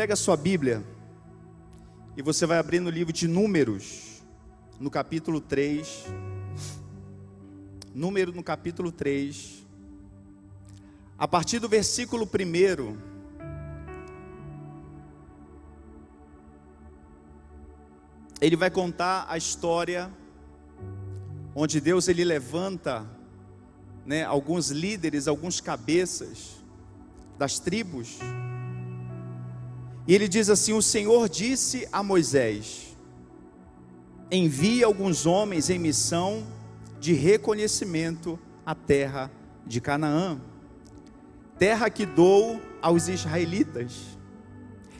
Pega a sua Bíblia e você vai abrir no livro de Números, no capítulo 3. Número no capítulo 3. A partir do versículo 1. Ele vai contar a história onde Deus ele levanta, alguns líderes, alguns cabeças das tribos. E ele diz assim: o Senhor disse a Moisés: envie alguns homens em missão de reconhecimento à terra de Canaã, terra que dou aos israelitas.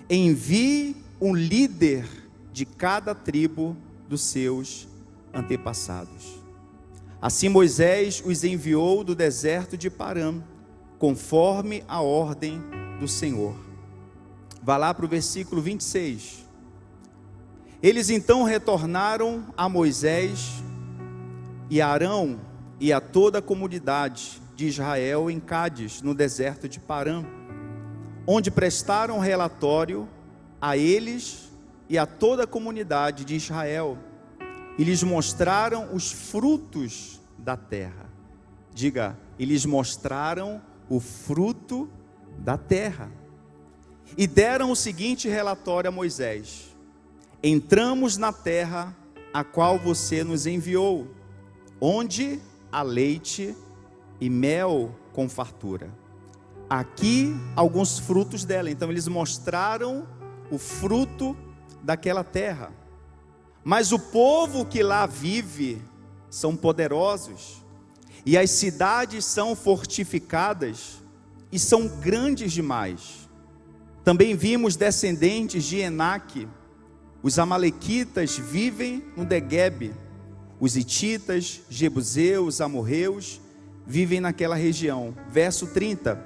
Envie um líder de cada tribo dos seus antepassados. Assim Moisés os enviou do deserto de Parã, conforme a ordem do Senhor. Vá lá para o versículo 26. Eles então retornaram a Moisés e a Arão e a toda a comunidade de Israel em Cádiz, no deserto de Parã, onde prestaram relatório a eles e a toda a comunidade de Israel, e lhes mostraram os frutos da terra. Diga, e lhes mostraram o fruto da terra. E deram o seguinte relatório a Moisés: entramos na terra a qual você nos enviou, onde há leite e mel com fartura. Aqui alguns frutos dela. Então eles mostraram o fruto daquela terra. Mas o povo que lá vive são poderosos, e as cidades são fortificadas e são grandes demais. Também vimos descendentes de Enaque. Os amalequitas vivem no Neguebe. Os hititas, jebuseus, amorreus vivem naquela região. Verso 30.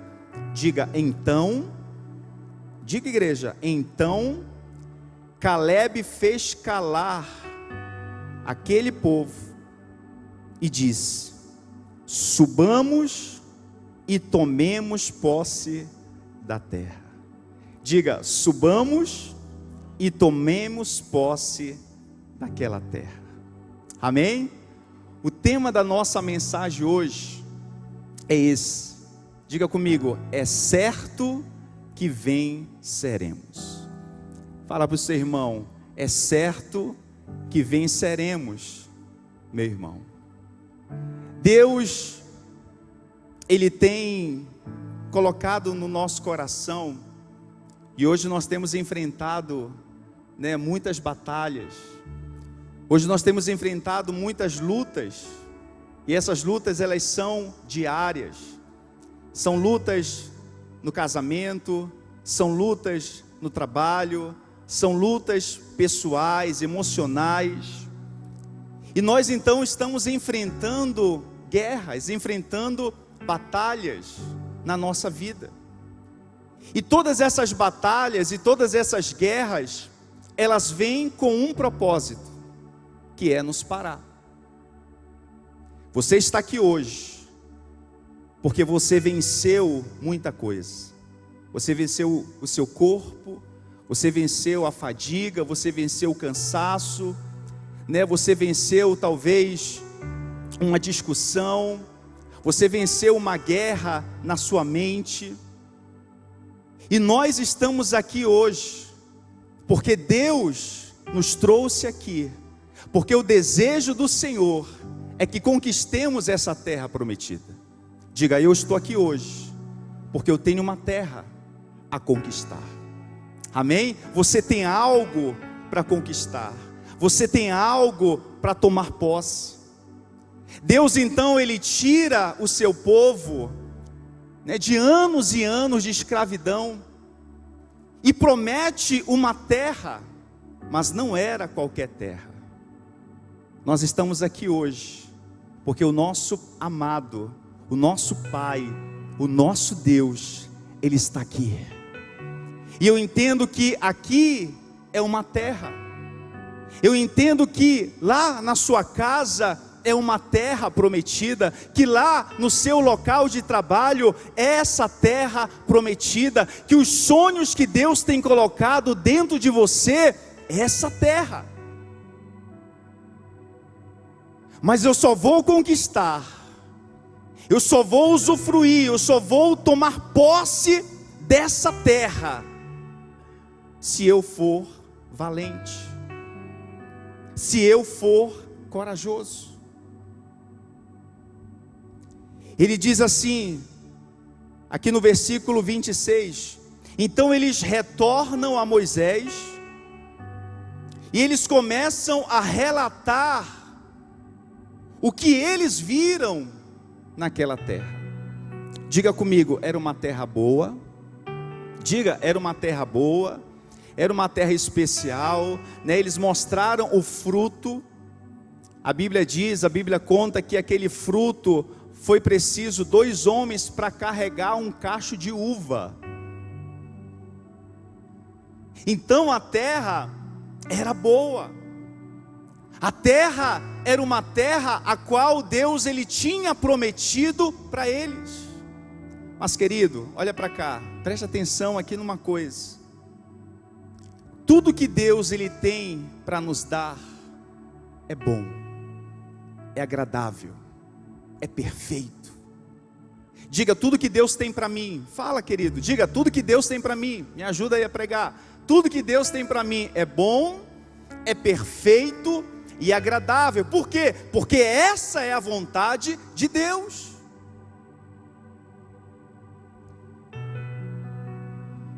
Diga, igreja, então Calebe fez calar aquele povo e disse: subamos e tomemos posse da terra. Diga, subamos e tomemos posse daquela terra. Amém? O tema da nossa mensagem hoje é esse. Diga comigo: é certo que venceremos. Fala para o seu irmão: é certo que venceremos, meu irmão. Deus, Ele tem colocado no nosso coração, e hoje nós temos enfrentado, muitas batalhas. Hoje nós temos enfrentado muitas lutas, e essas lutas elas são diárias. São lutas no casamento, são lutas no trabalho, são lutas pessoais, emocionais. E nós então estamos enfrentando guerras, enfrentando batalhas na nossa vida. E todas essas batalhas e todas essas guerras, elas vêm com um propósito, que é nos parar. Você está aqui hoje porque você venceu muita coisa. Você venceu o seu corpo, você venceu a fadiga, você venceu o cansaço, você venceu talvez uma discussão, você venceu uma guerra na sua mente. E nós estamos aqui hoje porque Deus nos trouxe aqui, porque o desejo do Senhor é que conquistemos essa terra prometida. Diga, eu estou aqui hoje porque eu tenho uma terra a conquistar. Amém? Você tem algo para conquistar, você tem algo para tomar posse. Deus então, Ele tira o seu povo, de anos e anos de escravidão, e promete uma terra, mas não era qualquer terra. Nós estamos aqui hoje porque o nosso amado, o nosso Pai, o nosso Deus, Ele está aqui. E eu entendo que aqui é uma terra. Eu entendo que lá na sua casa é uma terra prometida, que lá no seu local de trabalho é essa terra prometida, que os sonhos que Deus tem colocado dentro de você é essa terra. Mas eu só vou conquistar, eu só vou usufruir, eu só vou tomar posse dessa terra se eu for valente, se eu for corajoso. Ele diz assim, aqui no versículo 26, então eles retornam a Moisés, e eles começam a relatar o que eles viram naquela terra. Diga comigo, era uma terra boa. Diga, era uma terra boa, era uma terra especial, né? Eles mostraram o fruto. A Bíblia conta que aquele fruto foi preciso 2 homens para carregar um cacho de uva. Então a terra era boa. A terra era uma terra a qual Deus ele tinha prometido para eles. Mas querido, olha para cá, preste atenção aqui numa coisa. Tudo que Deus ele tem para nos dar é bom, é agradável, é perfeito. Diga, tudo que Deus tem para mim. Fala, querido, diga, tudo que Deus tem para mim. Me ajuda aí a pregar. Tudo que Deus tem para mim é bom, é perfeito e agradável. Por quê? Porque essa é a vontade de Deus.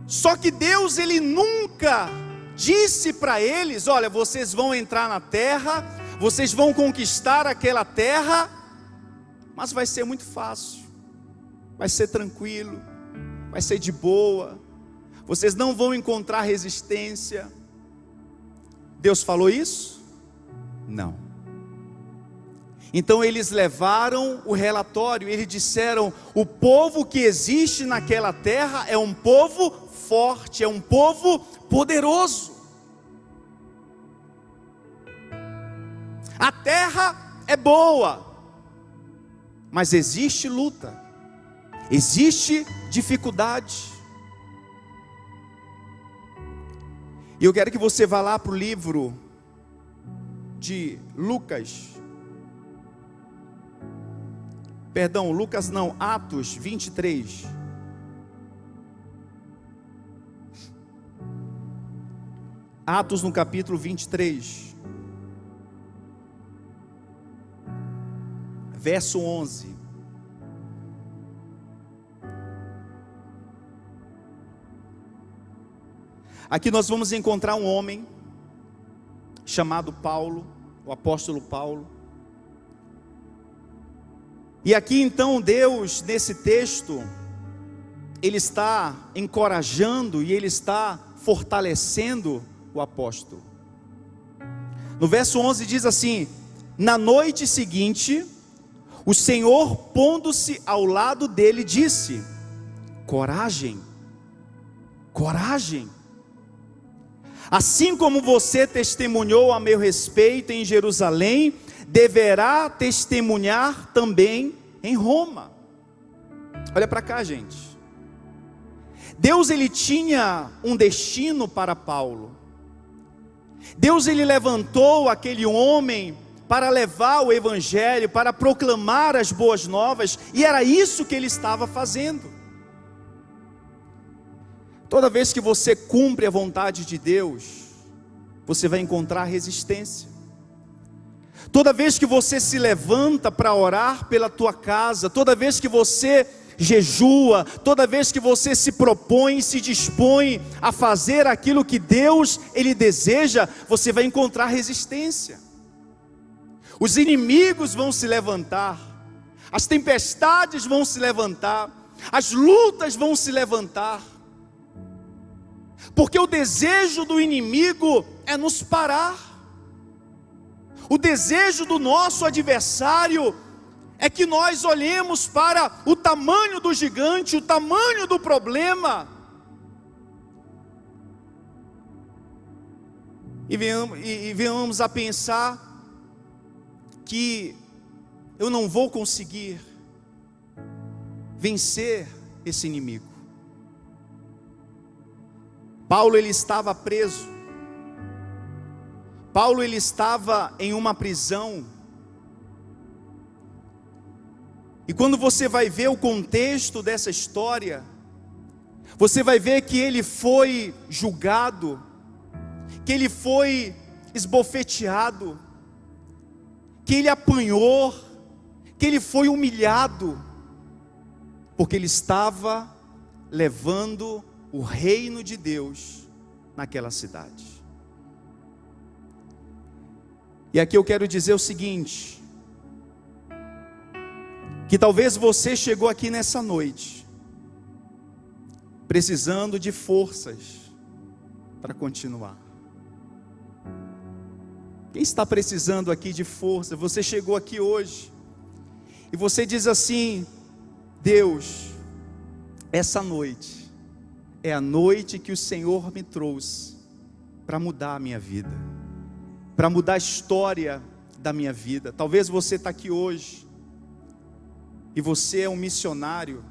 Só que Deus ele nunca disse para eles: olha, vocês vão entrar na terra, vocês vão conquistar aquela terra, mas vai ser muito fácil, vai ser tranquilo, vai ser de boa, vocês não vão encontrar resistência. Deus falou isso? Não. Então eles levaram o relatório, eles disseram: o povo que existe naquela terra é um povo forte, é um povo poderoso. A terra é boa, mas existe luta, existe dificuldade. E eu quero que você vá lá para o livro de Lucas, Atos 23. Atos no capítulo 23, verso 11. Aqui nós vamos encontrar um homem chamado Paulo, o apóstolo Paulo. E aqui então Deus, nesse texto, Ele está encorajando e Ele está fortalecendo o apóstolo. No verso 11 diz assim: na noite seguinte, o Senhor, pondo-se ao lado dele, disse: coragem, coragem. Assim como você testemunhou a meu respeito em Jerusalém, deverá testemunhar também em Roma. Olha para cá, gente. Deus ele tinha um destino para Paulo. Deus ele levantou aquele homem para levar o evangelho, para proclamar as boas novas, e era isso que ele estava fazendo. Toda vez que você cumpre a vontade de Deus, você vai encontrar resistência. Toda vez que você se levanta para orar pela tua casa, toda vez que você jejua, toda vez que você se propõe, se dispõe a fazer aquilo que Deus ele deseja, você vai encontrar resistência. Os inimigos vão se levantar, as tempestades vão se levantar, as lutas vão se levantar, porque o desejo do inimigo é nos parar. O desejo do nosso adversário é que nós olhemos para o tamanho do gigante, o tamanho do problema, e venhamos a pensar que eu não vou conseguir vencer esse inimigo. Paulo, ele estava preso. Paulo, ele estava em uma prisão. E quando você vai ver o contexto dessa história, você vai ver que ele foi julgado, que ele foi esbofeteado, que ele apanhou, que ele foi humilhado, porque ele estava levando o reino de Deus naquela cidade. E aqui eu quero dizer o seguinte, que talvez você chegou aqui nessa noite, precisando de forças para continuar. Quem está precisando aqui de força? Você chegou aqui hoje, e você diz assim: Deus, essa noite é a noite que o Senhor me trouxe para mudar a minha vida, para mudar a história da minha vida. Talvez você está aqui hoje, e você é um missionário,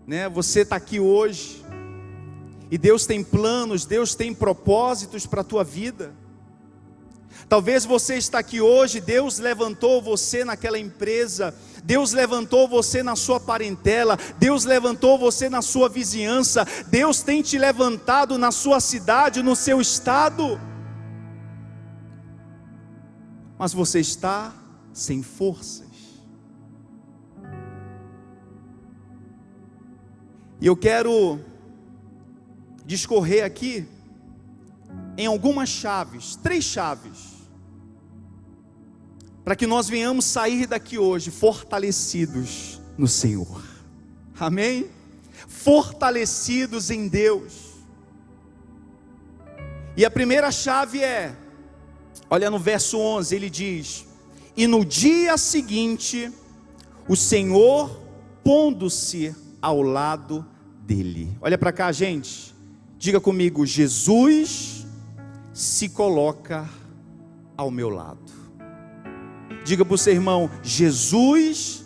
né? Você está aqui hoje, e Deus tem planos, Deus tem propósitos para a tua vida. Talvez você está aqui hoje, Deus levantou você naquela empresa, Deus levantou você na sua parentela, Deus levantou você na sua vizinhança, Deus tem te levantado na sua cidade, no seu estado, mas você está sem forças. E eu quero discorrer aqui em algumas chaves, 3 chaves, para que nós venhamos sair daqui hoje fortalecidos no Senhor. Amém? Fortalecidos em Deus. E a primeira chave é, olha no verso 11, ele diz: e no dia seguinte, o Senhor pondo-se ao lado dele. Olha para cá, gente. Diga comigo: Jesus se coloca ao meu lado. Diga para o seu irmão: Jesus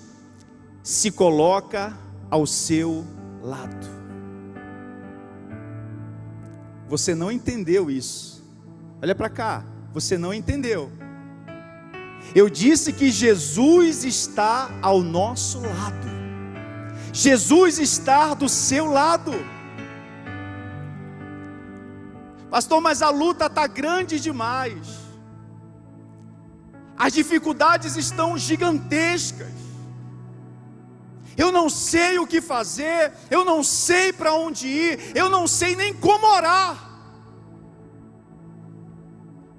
se coloca ao seu lado. Você não entendeu isso. Olha para cá, você não entendeu. Eu disse que Jesus está ao nosso lado. Jesus está do seu lado. Pastor, mas a luta está grande demais. As dificuldades estão gigantescas. Eu não sei o que fazer, eu não sei para onde ir, eu não sei nem como orar.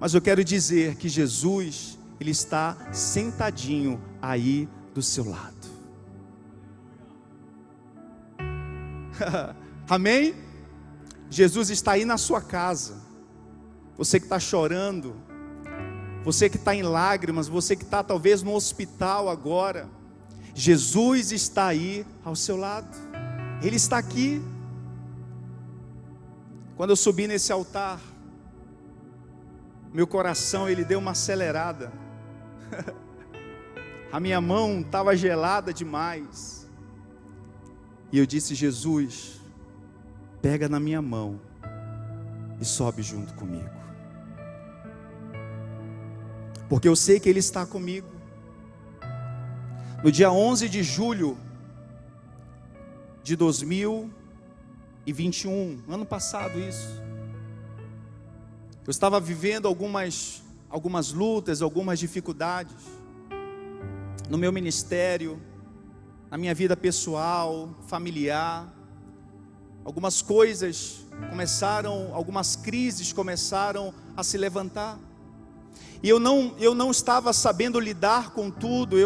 Mas eu quero dizer que Jesus, Ele está sentadinho aí do seu lado. Amém? Jesus está aí na sua casa. Você que está chorando, você que está em lágrimas, você que está talvez no hospital agora, Jesus está aí ao seu lado. Ele está aqui. Quando eu subi nesse altar, meu coração ele deu uma acelerada. A minha mão estava gelada demais. E eu disse: Jesus, pega na minha mão e sobe junto comigo, porque eu sei que Ele está comigo. No dia 11 de julho de 2021, ano passado isso, eu estava vivendo algumas lutas, algumas dificuldades no meu ministério, na minha vida pessoal, familiar. Algumas coisas começaram, algumas crises começaram a se levantar. E eu não estava sabendo lidar com tudo.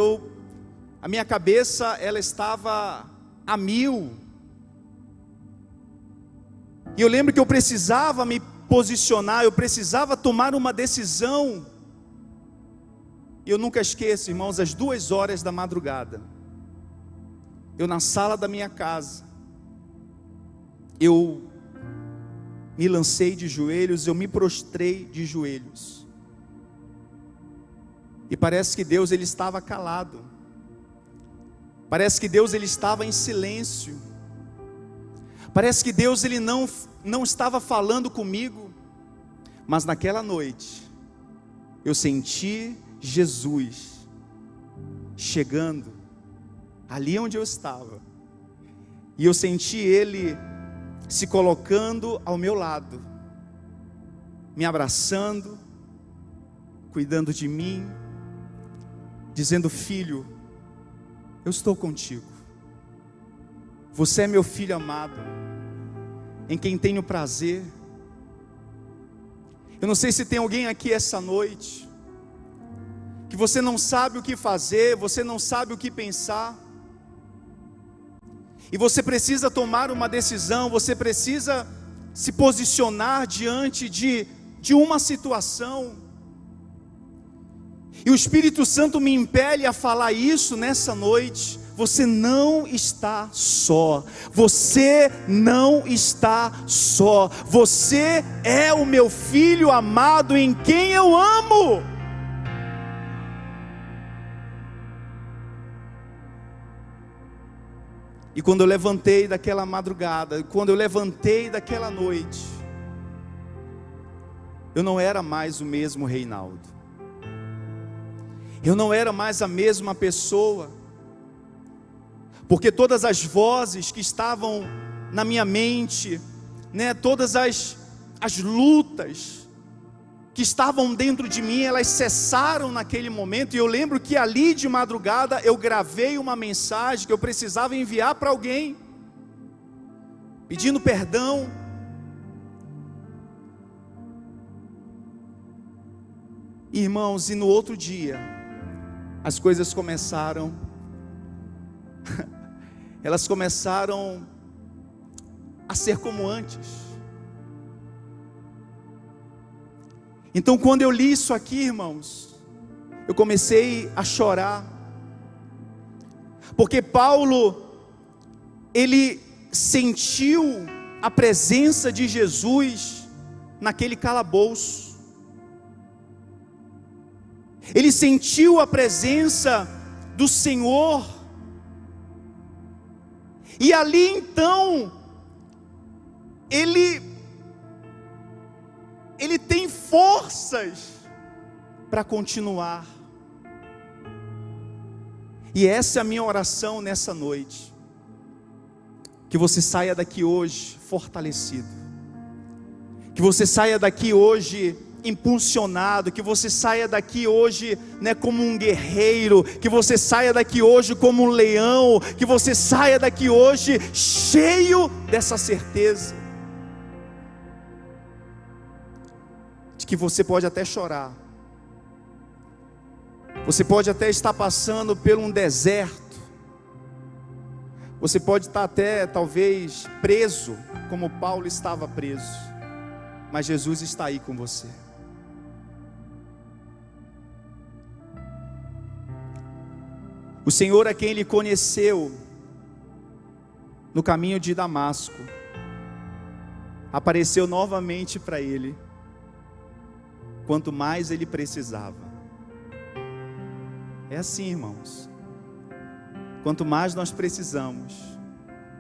A minha cabeça, ela estava a mil. E eu lembro que eu precisava me posicionar, eu precisava tomar uma decisão. E eu nunca esqueço, irmãos, às 2 horas da madrugada, eu na sala da minha casa, eu me lancei de joelhos, eu me prostrei de joelhos. E parece que Deus ele estava calado. Parece que Deus ele estava em silêncio. Parece que Deus ele não estava falando comigo. Mas naquela noite eu senti Jesus chegando ali onde eu estava. E eu senti Ele se colocando ao meu lado, me abraçando, cuidando de mim, dizendo: filho, eu estou contigo. Você é meu filho amado, em quem tenho prazer. Eu não sei se tem alguém aqui essa noite, que você não sabe o que fazer, você não sabe o que pensar, e você precisa tomar uma decisão, você precisa se posicionar diante de uma situação, e o Espírito Santo me impele a falar isso nessa noite. Você não está só, você não está só, você é o meu filho amado em quem eu amo. E quando eu levantei daquela madrugada, quando eu levantei daquela noite, eu não era mais o mesmo Reinaldo, eu não era mais a mesma pessoa, porque todas as vozes que estavam na minha mente, todas as lutas que estavam dentro de mim, elas cessaram naquele momento. E eu lembro que ali de madrugada eu gravei uma mensagem que eu precisava enviar para alguém, pedindo perdão. Irmãos, e no outro dia as coisas começaram elas começaram a ser como antes. Então quando eu li isso aqui, irmãos, eu comecei a chorar, porque Paulo, ele sentiu a presença de Jesus naquele calabouço, ele sentiu a presença do Senhor. E ali então, ele tem forças para continuar. E essa é a minha oração nessa noite, que você saia daqui hoje fortalecido, que você saia daqui hoje impulsionado, que você saia daqui hoje como um guerreiro, que você saia daqui hoje como um leão, que você saia daqui hoje cheio dessa certeza, de que você pode até chorar, você pode até estar passando por um deserto, você pode estar até talvez preso, como Paulo estava preso, mas Jesus está aí com você. O Senhor, a quem ele conheceu no caminho de Damasco, apareceu novamente para ele, quanto mais ele precisava. É assim, irmãos, quanto mais nós precisamos,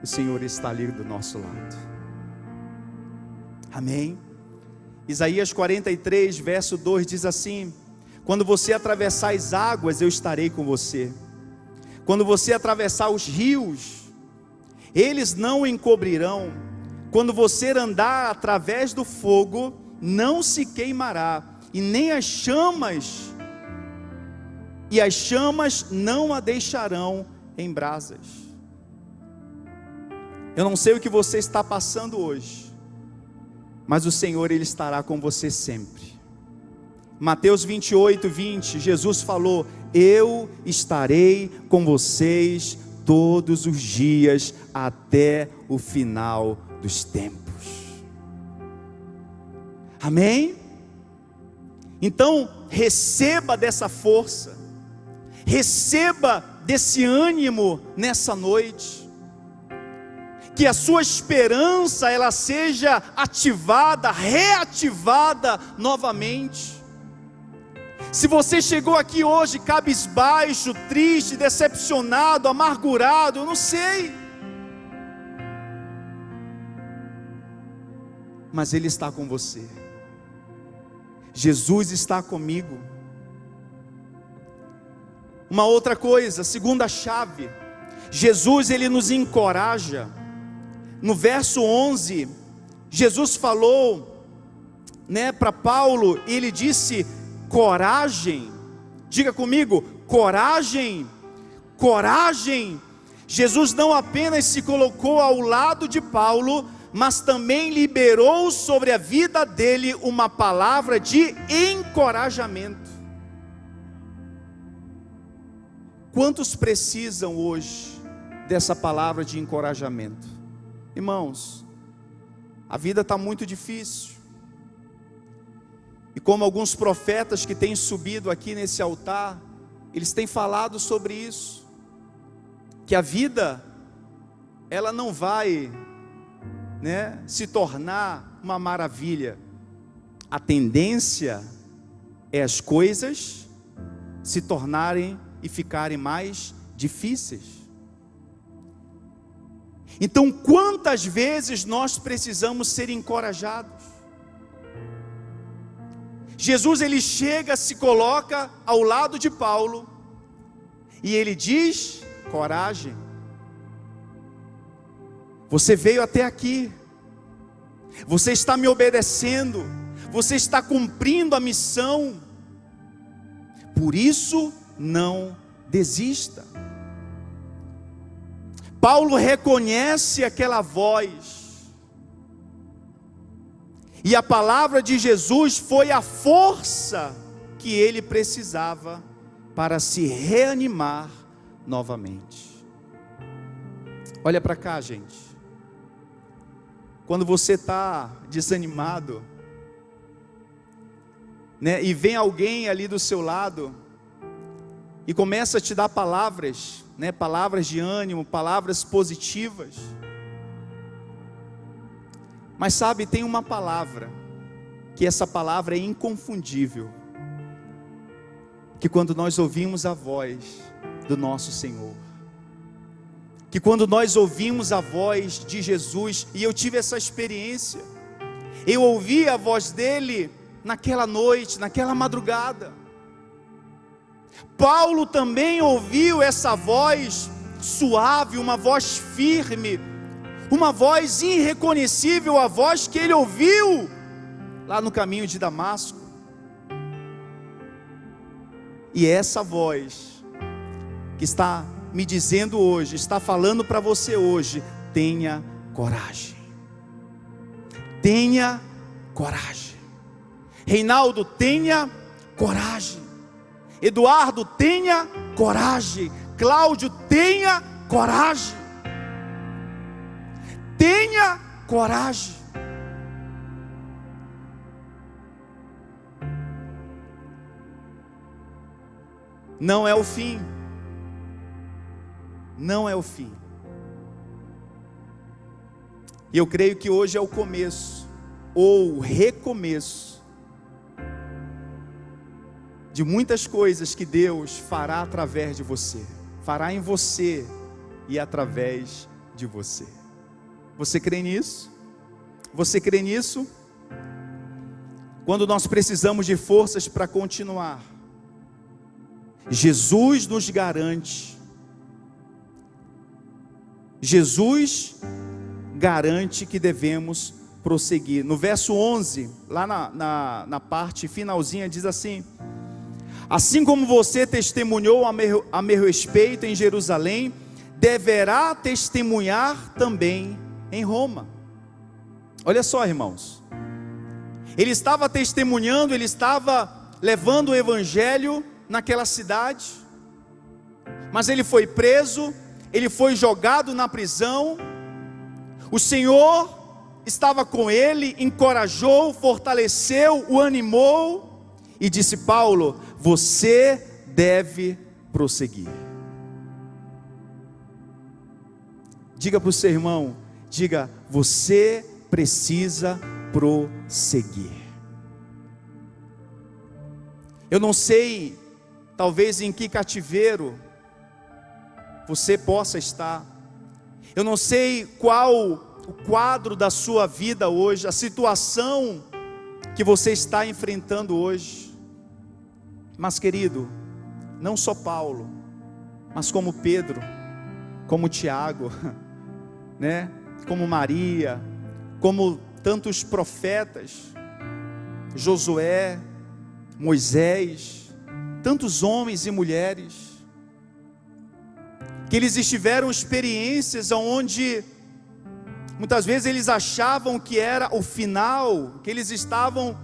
o Senhor está ali do nosso lado. Amém? Isaías 43, verso 2 diz assim: quando você atravessar as águas, eu estarei com você. Quando você atravessar os rios, eles não o encobrirão. Quando você andar através do fogo, não se queimará, e nem as chamas não a deixarão em brasas. Eu não sei o que você está passando hoje, mas o Senhor, ele estará com você sempre. Mateus 28, 20, Jesus falou: eu estarei com vocês todos os dias até o final dos tempos. Amém? Então receba dessa força, receba desse ânimo nessa noite, que a sua esperança ela seja ativada, reativada novamente. Se você chegou aqui hoje cabisbaixo, triste, decepcionado, amargurado, eu não sei, mas Ele está com você. Jesus está comigo. Uma outra coisa, segunda chave, Jesus Ele nos encoraja. No verso 11, Jesus falou, para Paulo, e Ele disse: coragem. Diga comigo, coragem, coragem. Jesus não apenas se colocou ao lado de Paulo, mas também liberou sobre a vida dele uma palavra de encorajamento. Quantos precisam hoje dessa palavra de encorajamento? Irmãos, a vida está muito difícil. E como alguns profetas que têm subido aqui nesse altar, eles têm falado sobre isso, que a vida, ela não vai, se tornar uma maravilha. A tendência é as coisas se tornarem e ficarem mais difíceis. Então, quantas vezes nós precisamos ser encorajados? Jesus, ele chega, se coloca ao lado de Paulo, e ele diz: coragem, você veio até aqui, você está me obedecendo, você está cumprindo a missão, por isso não desista. Paulo reconhece aquela voz, e a palavra de Jesus foi a força que ele precisava para se reanimar novamente. Olha para cá, gente. Quando você está desanimado, e vem alguém ali do seu lado e começa a te dar palavras, palavras de ânimo, palavras positivas. Mas sabe, tem uma palavra, que essa palavra é inconfundível, que quando nós ouvimos a voz do nosso Senhor, que quando nós ouvimos a voz de Jesus, e eu tive essa experiência, eu ouvi a voz dele naquela noite, naquela madrugada. Paulo também ouviu essa voz suave, uma voz firme, uma voz irreconhecível, a voz que ele ouviu lá no caminho de Damasco. E essa voz que está me dizendo hoje, está falando para você hoje: tenha coragem, tenha coragem. Reinaldo, tenha coragem. Eduardo, tenha coragem. Cláudio, tenha coragem. Tenha coragem. Não é o fim. Não é o fim. E eu creio que hoje é o começo, ou o recomeço, de muitas coisas que Deus fará através de você, fará em você e através de você. Você crê nisso? Você crê nisso? Quando nós precisamos de forças para continuar, Jesus nos garante. Jesus garante que devemos prosseguir. No verso 11, lá na parte finalzinha, diz assim: assim como você testemunhou a meu respeito em Jerusalém, deverá testemunhar também em Roma. Olha só, irmãos, ele estava testemunhando, ele estava levando o evangelho naquela cidade, mas ele foi preso, ele foi jogado na prisão. O Senhor estava com ele, encorajou, fortaleceu, o animou e disse: Paulo, você deve prosseguir. Diga para o seu irmão, diga: você precisa prosseguir. Eu não sei, talvez em que cativeiro você possa estar. Eu não sei qual o quadro da sua vida hoje, a situação que você está enfrentando hoje. Mas querido, não só Paulo, mas como Pedro, como Tiago, né? Como Maria, como tantos profetas, Josué, Moisés, tantos homens e mulheres, que eles tiveram experiências onde muitas vezes eles achavam que era o final, que eles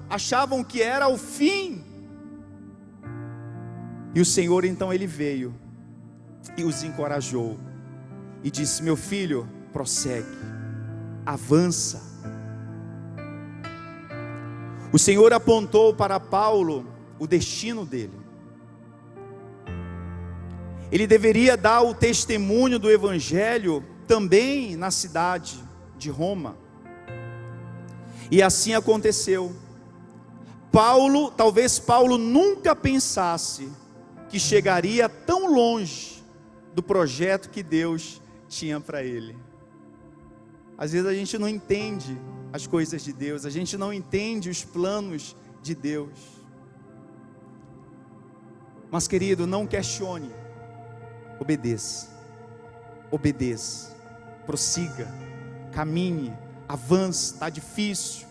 achavam que era o fim. E o Senhor então ele veio e os encorajou e disse: meu filho, prossegue, avança. O Senhor apontou para Paulo o destino dele. Ele deveria dar o testemunho do Evangelho também na cidade de Roma. E assim aconteceu. Talvez Paulo nunca pensasse que chegaria tão longe do projeto que Deus tinha para ele. Às vezes a gente não entende as coisas de Deus, a gente não entende os planos de Deus. Mas querido, não questione, obedeça, prossiga, caminhe, avance. Está difícil,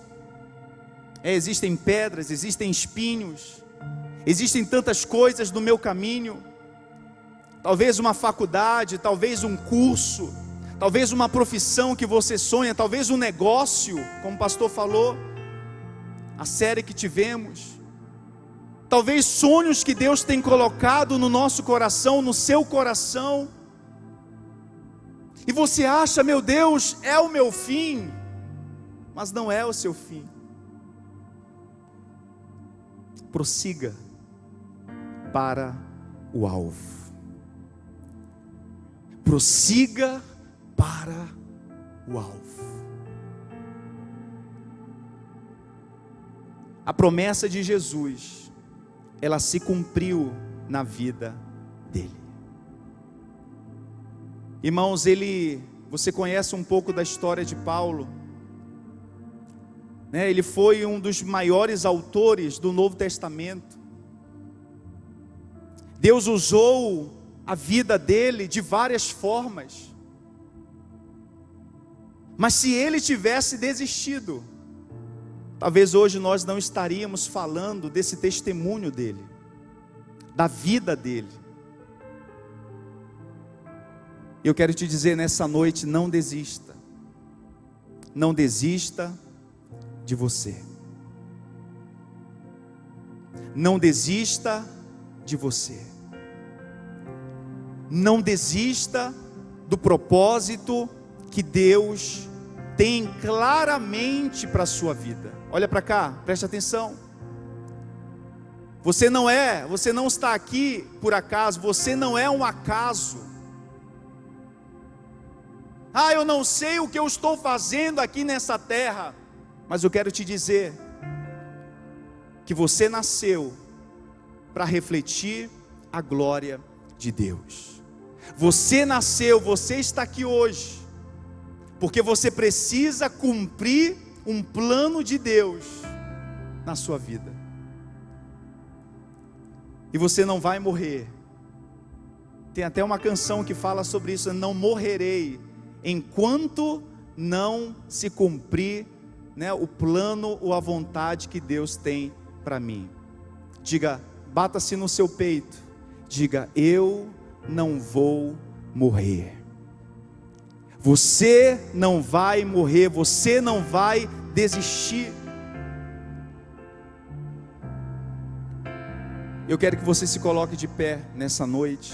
existem pedras, existem espinhos, existem tantas coisas no meu caminho, talvez uma faculdade, talvez um curso, talvez uma profissão que você sonha, talvez um negócio, como o pastor falou, a série que tivemos, talvez sonhos que Deus tem colocado no nosso coração, no seu coração, e você acha, meu Deus, é o meu fim, mas não é o seu fim. Prossiga para o alvo. Prossiga para o alvo. A promessa de Jesus, ela se cumpriu na vida dele. Irmãos, você conhece um pouco da história de Paulo, né? Ele foi um dos maiores autores do Novo Testamento. Deus usou a vida dele de várias formas. Mas se ele tivesse desistido, talvez hoje nós não estaríamos falando desse testemunho dele, da vida dele. Eu quero te dizer nessa noite, não desista. Não desista de você. Não desista de você. Não desista do propósito que Deus tem claramente para a sua vida. Olha para cá, preste atenção. Você não está aqui por acaso, você não é um acaso. Eu não sei o que eu estou fazendo aqui nessa terra, mas eu quero te dizer que você nasceu para refletir a glória de Deus. Você nasceu, você está aqui hoje, porque você precisa cumprir um plano de Deus na sua vida. E você não vai morrer. Tem até uma canção que fala sobre isso: não morrerei enquanto não se cumprir, né, o plano ou a vontade que Deus tem para mim. Diga, bata-se no seu peito, diga: eu não vou morrer. Você não vai morrer, você não vai desistir. Eu quero que você se coloque de pé nessa noite.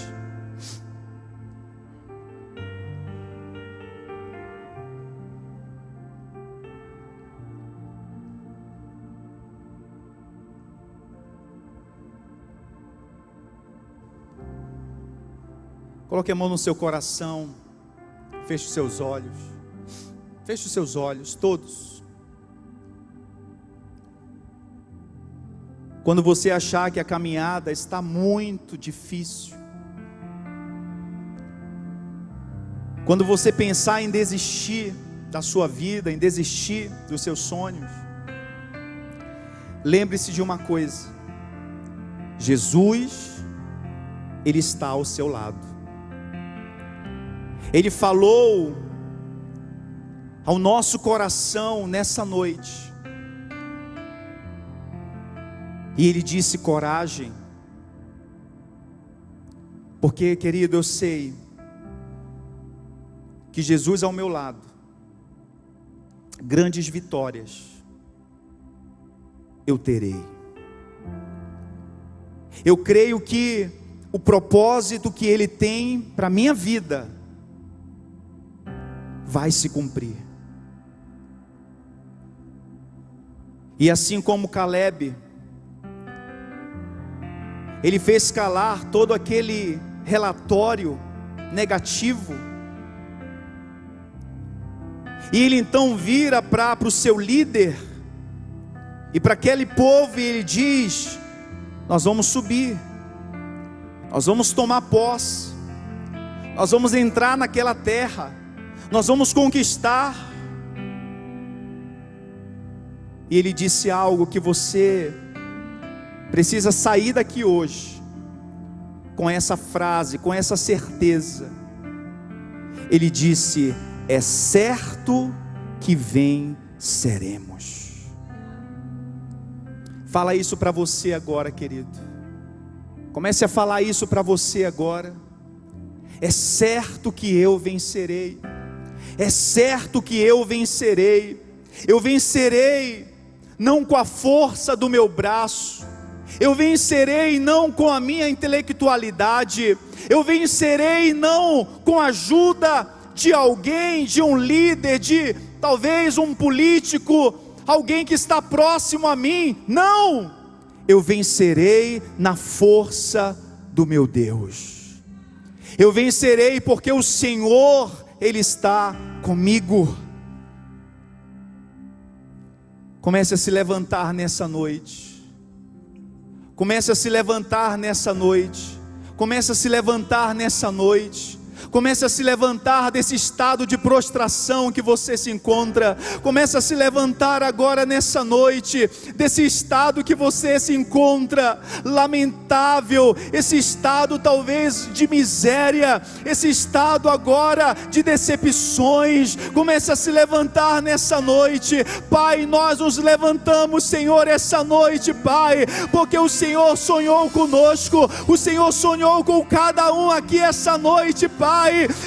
Coloque a mão no seu coração. Feche os seus olhos. Feche os seus olhos, todos. Quando você achar que a caminhada está muito difícil, quando você pensar em desistir da sua vida, em desistir dos seus sonhos, lembre-se de uma coisa: Jesus, Ele está ao seu lado. Ele falou ao nosso coração nessa noite, e Ele disse: coragem, porque, querido, eu sei que Jesus ao meu lado, grandes vitórias eu terei. Eu creio que o propósito que Ele tem para a minha vida vai se cumprir. E assim como Caleb, ele fez calar todo aquele relatório negativo, e ele então vira para o seu líder, e para aquele povo, e ele diz: nós vamos subir, nós vamos tomar posse, nós vamos entrar naquela terra, nós vamos conquistar. E ele disse algo que você precisa sair daqui hoje com essa frase, com essa certeza. Ele disse: é certo que venceremos. Fala isso para você agora, querido. Comece a falar isso para você agora. É certo que eu vencerei. É certo que eu vencerei. Eu vencerei não com a força do meu braço, eu vencerei não com a minha intelectualidade, eu vencerei não com a ajuda de alguém, de um líder, de talvez um político, alguém que está próximo a mim. Não, eu vencerei na força do meu Deus. Eu vencerei porque o Senhor, Ele está comigo. Comece a se levantar nessa noite. Comece a se levantar nessa noite. Comece a se levantar nessa noite. Comece a se levantar desse estado de prostração que você se encontra. Comece a se levantar agora nessa noite, desse estado que você se encontra, lamentável, esse estado talvez de miséria, esse estado agora de decepções. Comece a se levantar nessa noite. Pai, nós nos levantamos, Senhor, essa noite, Pai, porque o Senhor sonhou conosco, o Senhor sonhou com cada um aqui essa noite, Pai.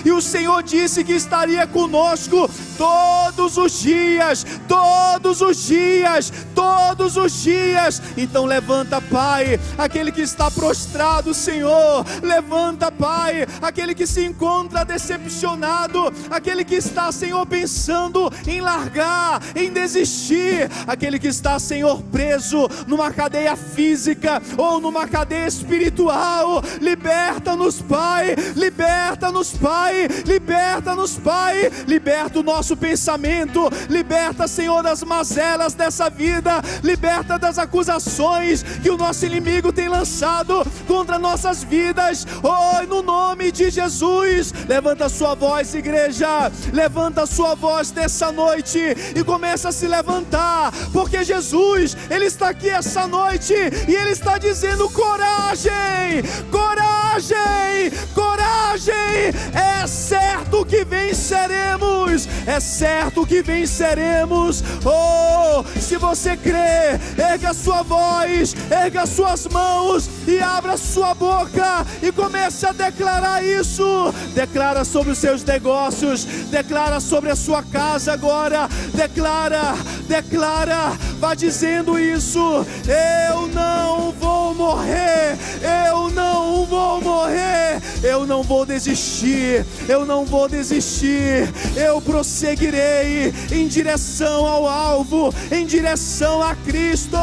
E o Senhor disse que estaria conosco todos os dias, todos os dias, todos os dias. Então levanta, Pai, aquele que está prostrado, Senhor. Levanta, Pai, aquele que se encontra decepcionado, aquele que está, Senhor, pensando em largar, em desistir, aquele que está, Senhor, preso numa cadeia física ou numa cadeia espiritual. Liberta-nos, Pai, liberta-nos, Pai, liberta-nos, Pai, liberta o nosso pensamento, liberta, Senhor, das mazelas dessa vida, liberta das acusações que o nosso inimigo tem lançado contra nossas vidas. Oh, no nome de Jesus, levanta a sua voz, igreja, levanta a sua voz nessa noite e começa a se levantar, porque Jesus, Ele está aqui essa noite e Ele está dizendo: coragem, coragem, coragem. É certo que venceremos, é certo que venceremos. Oh, se você crê, erga a sua voz, erga as suas mãos e abra a sua boca e comece a declarar isso. Declara sobre os seus negócios, declara sobre a sua casa agora, declara, declara, vá dizendo isso: eu não vou morrer, eu não vou morrer, eu não vou desistir, eu não vou desistir, eu prosseguirei em direção ao alvo, em direção a Cristo.